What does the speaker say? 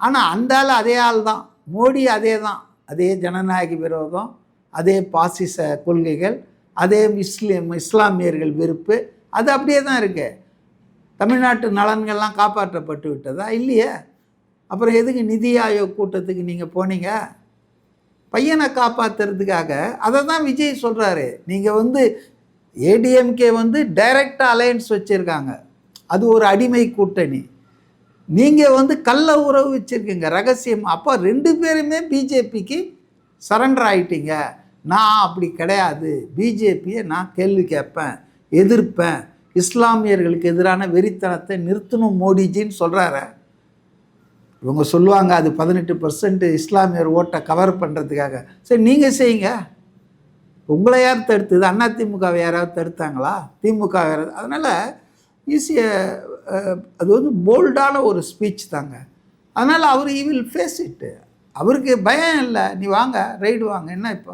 ஆனால் அந்த ஆள் அதே ஆள் தான், மோடி அதே தான், அதே ஜனநாயக விரோதம், அதே பாசிச கொள்கைகள், அதே இஸ்லாமியர்கள் வெறுப்பு, அது அப்படியே தான் இருக்கு. தமிழ்நாட்டு நலன்கள்லாம் காப்பாற்றப்பட்டு விட்டதா? இல்லையே. அப்புறம் எதுக்கு நிதி ஆயோக் கூட்டத்துக்கு நீங்கள் போனீங்க? பையனை காப்பாற்றுறதுக்காக. அதை தான் விஜய் சொல்கிறாரு. நீங்கள் ஏடிஎம்கே டைரெக்டாக அலையன்ஸ் வச்சுருக்காங்க, அது ஒரு அடிமை கூட்டணி. நீங்கள் கள்ள உறவு வச்சுருக்கீங்க ரகசியம். அப்போ 2 பேருமே பிஜேபிக்கு சரண்டர் ஆகிட்டீங்க. நான் அப்படி கிடையாது, பிஜேபியை நான் கேள்வி கேட்பேன், எதிர்ப்பேன், இஸ்லாமியர்களுக்கு எதிரான வெறித்தனத்தை நிறுத்தணும் மோடிஜின்னு சொல்கிறாரு. இவங்க சொல்லுவாங்க அது 18% இஸ்லாமியர் ஓட்டை கவர் பண்ணுறதுக்காக. சரி, நீங்கள் செய்யுங்க. உங்களை யார் தடுத்தது? அதிமுகவை யாராவது தடுத்தாங்களா? திமுக யாராவது? அதனால் அது போல்டான ஒரு ஸ்பீச் தாங்க. அதனால் அவர் வில் ஃபேஸ் இட்டு. அவருக்கு பயம் இல்லை. நீ வாங்க, ரைடு வாங்க, என்ன இப்போ